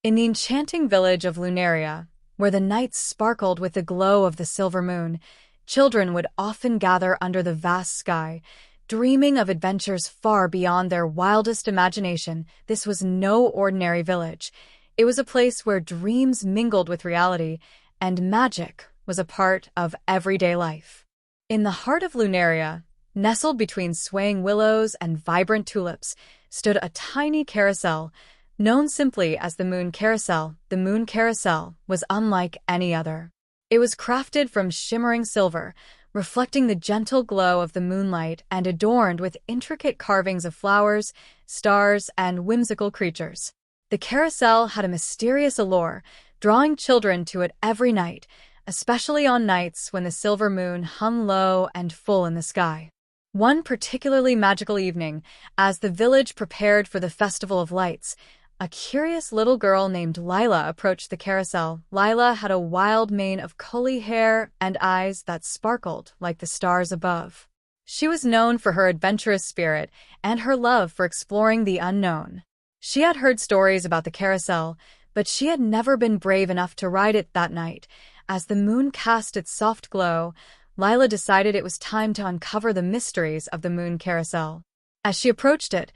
In the enchanting village of Lunaria, where the nights sparkled with the glow of the silver moon, children would often gather under the vast sky, dreaming of adventures far beyond their wildest imagination. This was no ordinary village. It was a place where dreams mingled with reality, and magic was a part of everyday life. In the heart of Lunaria, nestled between swaying willows and vibrant tulips, stood a tiny carousel, known simply as the Moon Carousel. The Moon Carousel was unlike any other. It was crafted from shimmering silver, reflecting the gentle glow of the moonlight and adorned with intricate carvings of flowers, stars, and whimsical creatures. The carousel had a mysterious allure, drawing children to it every night, especially on nights when the silver moon hung low and full in the sky. One particularly magical evening, as the village prepared for the Festival of Lights, a curious little girl named Lila approached the carousel. Lila had a wild mane of curly hair and eyes that sparkled like the stars above. She was known for her adventurous spirit and her love for exploring the unknown. She had heard stories about the carousel, but she had never been brave enough to ride it that night. As the moon cast its soft glow, Lila decided it was time to uncover the mysteries of the Moon Carousel. As she approached it,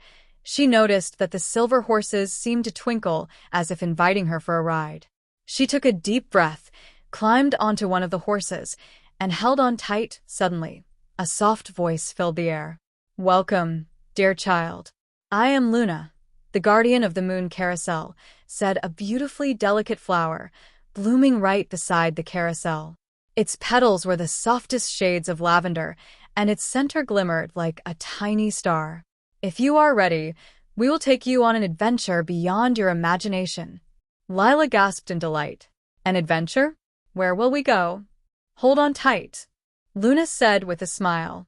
she noticed that the silver horses seemed to twinkle as if inviting her for a ride. She took a deep breath, climbed onto one of the horses, and held on tight. Suddenly, a soft voice filled the air. "Welcome, dear child. I am Luna, the guardian of the Moon Carousel," said a beautifully delicate flower, blooming right beside the carousel. Its petals were the softest shades of lavender, and its center glimmered like a tiny star. "If you are ready, we will take you on an adventure beyond your imagination." Lila gasped in delight. "An adventure? Where will we go?" "Hold on tight," Luna said with a smile.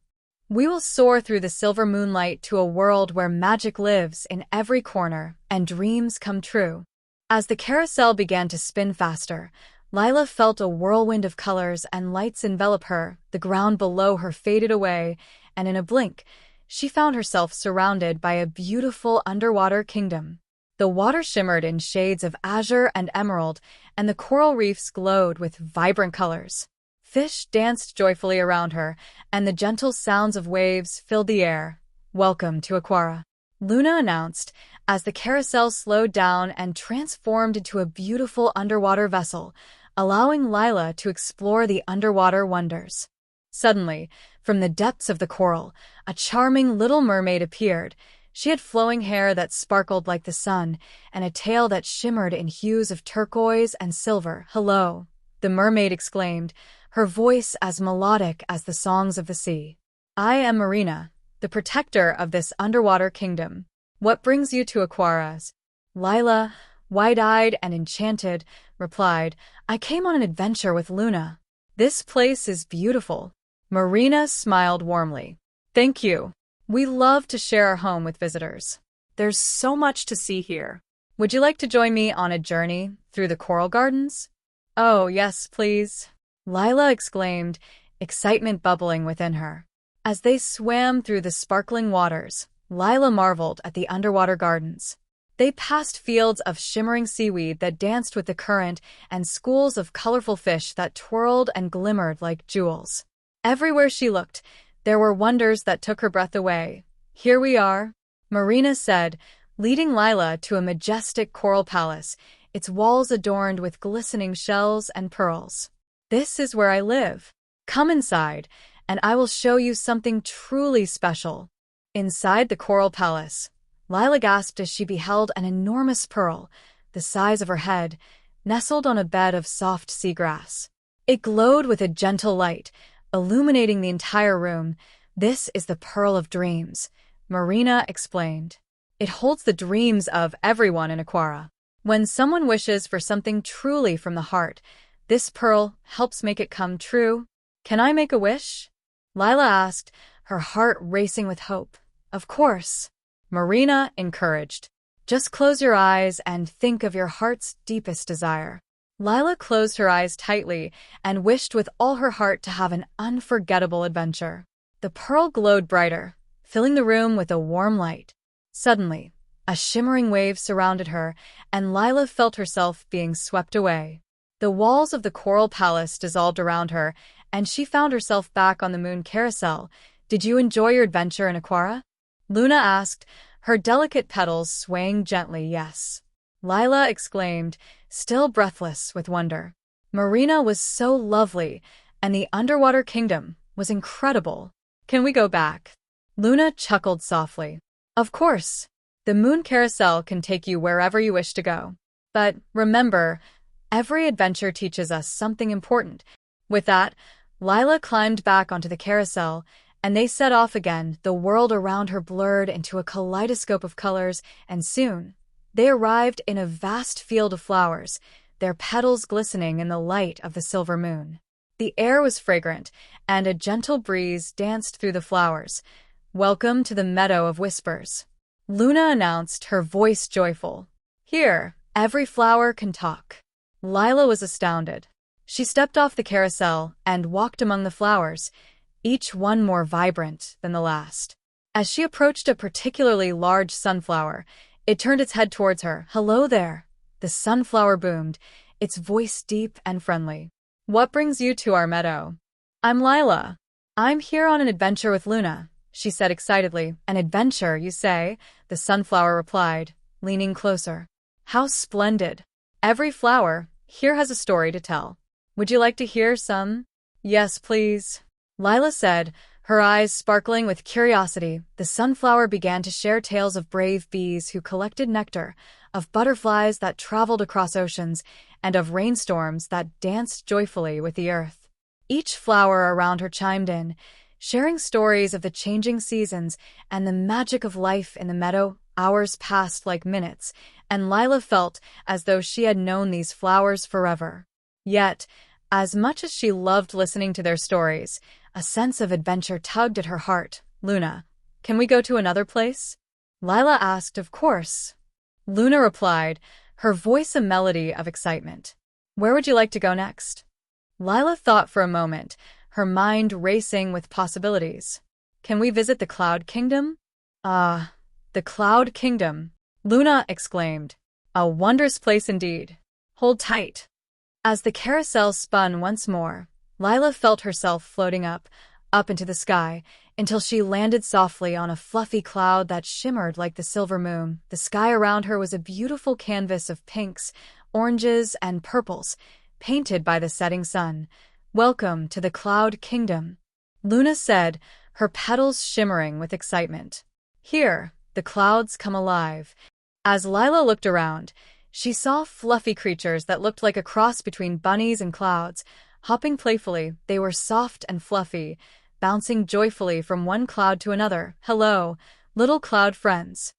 "We will soar through the silver moonlight to a world where magic lives in every corner and dreams come true." As the carousel began to spin faster, Lila felt a whirlwind of colors and lights envelop her. The ground below her faded away, and in a blink, she found herself surrounded by a beautiful underwater kingdom. The water shimmered in shades of azure and emerald, and the coral reefs glowed with vibrant colors. Fish danced joyfully around her, and the gentle sounds of waves filled the air. "Welcome to Aquara," Luna announced, as the carousel slowed down and transformed into a beautiful underwater vessel, allowing Lila to explore the underwater wonders. Suddenly, from the depths of the coral, a charming little mermaid appeared. She had flowing hair that sparkled like the sun, and a tail that shimmered in hues of turquoise and silver. "Hello," the mermaid exclaimed, her voice as melodic as the songs of the sea. "I am Marina, the protector of this underwater kingdom. What brings you to Aquaras?" Lila, wide-eyed and enchanted, replied, "I came on an adventure with Luna. This place is beautiful." Marina smiled warmly. "Thank you. We love to share our home with visitors. There's so much to see here. Would you like to join me on a journey through the coral gardens?" "Oh, yes, please," Lila exclaimed, excitement bubbling within her. As they swam through the sparkling waters, Lila marveled at the underwater gardens. They passed fields of shimmering seaweed that danced with the current and schools of colorful fish that twirled and glimmered like jewels. Everywhere she looked, there were wonders that took her breath away. "Here we are," Marina said, leading Lila to a majestic coral palace, its walls adorned with glistening shells and pearls. "This is where I live. Come inside, and I will show you something truly special." Inside the coral palace, Lila gasped as she beheld an enormous pearl, the size of her head, nestled on a bed of soft seagrass. It glowed with a gentle light, illuminating the entire room. "This is the Pearl of Dreams," Marina explained. "It holds the dreams of everyone in Aquara. When someone wishes for something truly from the heart, this pearl helps make it come true." "Can I make a wish?" Lila asked, her heart racing with hope. "Of course," Marina encouraged. "Just close your eyes and think of your heart's deepest desire." Lila closed her eyes tightly and wished with all her heart to have an unforgettable adventure. The pearl glowed brighter, filling the room with a warm light. Suddenly, A shimmering wave surrounded her, and Lila felt herself being swept away. The walls of the coral palace dissolved around her, and she found herself back on the moon carousel. Did you enjoy your adventure in Aquara? Luna asked, her delicate petals swaying gently. Yes. Lila exclaimed, still breathless with wonder. Marina was so lovely, and the underwater kingdom was incredible. Can we go back? Luna chuckled softly. Of course. The moon carousel can take you wherever you wish to go. But remember, every adventure teaches us something important. With that, Lila climbed back onto the carousel, and they set off again. The world around her blurred into a kaleidoscope of colors, and soon, they arrived in a vast field of flowers, their petals glistening in the light of the silver moon. The air was fragrant, and a gentle breeze danced through the flowers. Welcome to the Meadow of Whispers, Luna announced, her voice joyful. Here, every flower can talk. Lila was astounded. She stepped off the carousel and walked among the flowers, each one more vibrant than the last. As she approached a particularly large sunflower, it turned its head towards her. Hello there. The sunflower boomed, its voice deep and friendly. What brings you to our meadow? I'm Lila. I'm here on an adventure with Luna, she said excitedly. An adventure, you say? The sunflower replied, leaning closer. How splendid. Every flower here has a story to tell. Would you like to hear some? Yes, please. Lila said, her eyes sparkling with curiosity. The sunflower began to share tales of brave bees who collected nectar, of butterflies that traveled across oceans, and of rainstorms that danced joyfully with the earth. Each flower around her chimed in, sharing stories of the changing seasons and the magic of life in the meadow. Hours passed like minutes, and Lila felt as though she had known these flowers forever. Yet, as much as she loved listening to their stories, a sense of adventure tugged at her heart. Luna, can we go to another place? Lila asked. Of course. Luna replied, her voice a melody of excitement. Where would you like to go next? Lila thought for a moment, her mind racing with possibilities. Can we visit the Cloud Kingdom? Ah, the Cloud Kingdom, Luna exclaimed. A wondrous place indeed. Hold tight. As the carousel spun once more, Lila felt herself floating up into the sky, until she landed softly on a fluffy cloud that shimmered like the silver moon. The sky around her was a beautiful canvas of pinks, oranges, and purples, painted by the setting sun. Welcome to the Cloud Kingdom, Luna said, her petals shimmering with excitement. Here, the clouds come alive. As Lila looked around, she saw fluffy creatures that looked like a cross between bunnies and clouds. Hopping playfully, they were soft and fluffy, bouncing joyfully from one cloud to another. Hello, little cloud friends,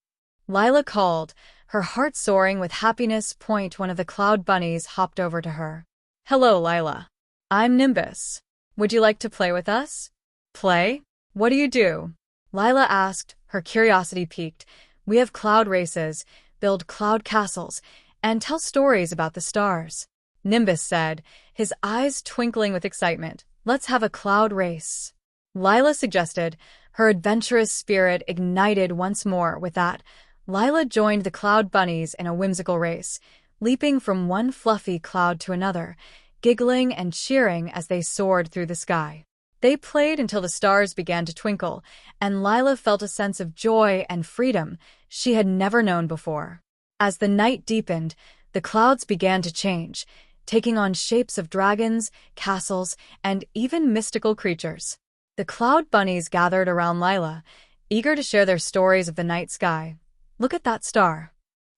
Lila called, her heart soaring with happiness. One of the cloud bunnies hopped over to her. Hello, Lila. I'm Nimbus. Would you like to play with us? Play? What do you do? Lila asked, her curiosity piqued. We have cloud races, build cloud castles, and tell stories about the stars, Nimbus said, his eyes twinkling with excitement. Let's have a cloud race, Lila suggested, her adventurous spirit ignited once more. With that, Lila joined the cloud bunnies in a whimsical race, leaping from one fluffy cloud to another, giggling and cheering as they soared through the sky. They played until the stars began to twinkle, and Lila felt a sense of joy and freedom she had never known before. As the night deepened, the clouds began to change, taking on shapes of dragons, castles, and even mystical creatures. The cloud bunnies gathered around Lila, eager to share their stories of the night sky. Look at that star,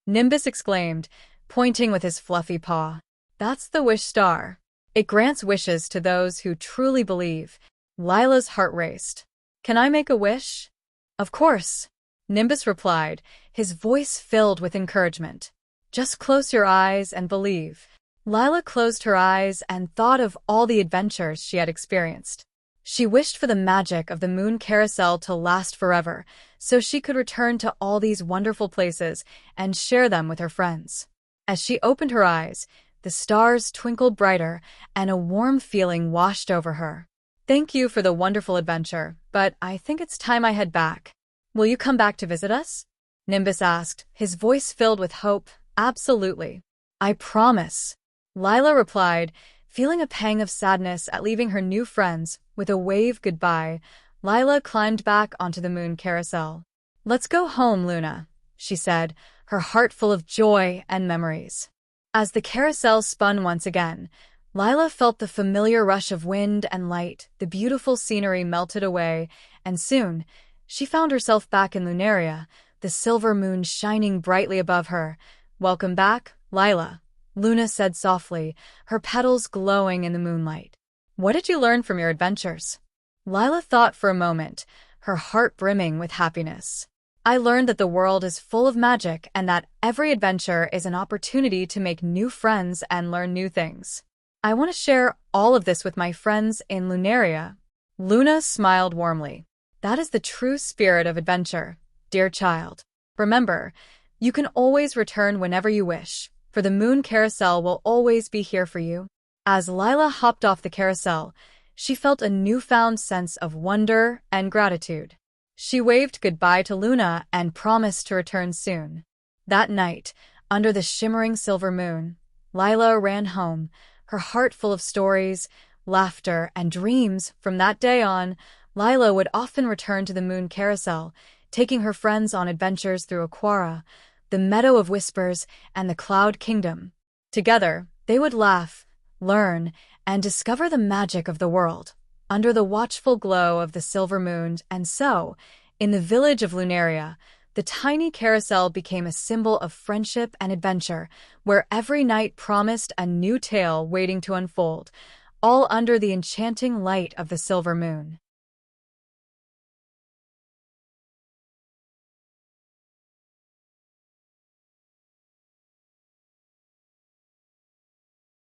Nimbus exclaimed, pointing with his fluffy paw. That's the wish star. It grants wishes to those who truly believe. Lila's heart raced. Can I make a wish? Of course, Nimbus replied, his voice filled with encouragement. Just close your eyes and believe. Lila closed her eyes and thought of all the adventures she had experienced. She wished for the magic of the moon carousel to last forever, so she could return to all these wonderful places and share them with her friends. As she opened her eyes, the stars twinkled brighter, and a warm feeling washed over her. Thank you for the wonderful adventure, but I think it's time I head back. Will you come back to visit us? Nimbus asked, his voice filled with hope. Absolutely. I promise. Lila replied, feeling a pang of sadness at leaving her new friends. With a wave goodbye, Lila climbed back onto the moon carousel. Let's go home, Luna, she said, her heart full of joy and memories. As the carousel spun once again, Lila felt the familiar rush of wind and light. The beautiful scenery melted away, and soon she found herself back in Lunaria, the silver moon shining brightly above her. Welcome back, Lila, Luna said softly, her petals glowing in the moonlight. What did you learn from your adventures? Lila thought for a moment, her heart brimming with happiness. I learned that the world is full of magic and that every adventure is an opportunity to make new friends and learn new things. I want to share all of this with my friends in Lunaria. Luna smiled warmly. That is the true spirit of adventure, dear child. Remember, you can always return whenever you wish, for the moon carousel will always be here for you. As Lila hopped off the carousel, she felt a newfound sense of wonder and gratitude. She waved goodbye to Luna and promised to return soon. That night, under the shimmering silver moon, Lila ran home, her heart full of stories, laughter, and dreams. From that day on, Lila would often return to the moon carousel, taking her friends on adventures through Aquara, the Meadow of Whispers, and the Cloud Kingdom. Together, they would laugh, learn, and discover the magic of the world, under the watchful glow of the silver moon. And so, in the village of Lunaria, the tiny carousel became a symbol of friendship and adventure, where every night promised a new tale waiting to unfold, all under the enchanting light of the silver moon.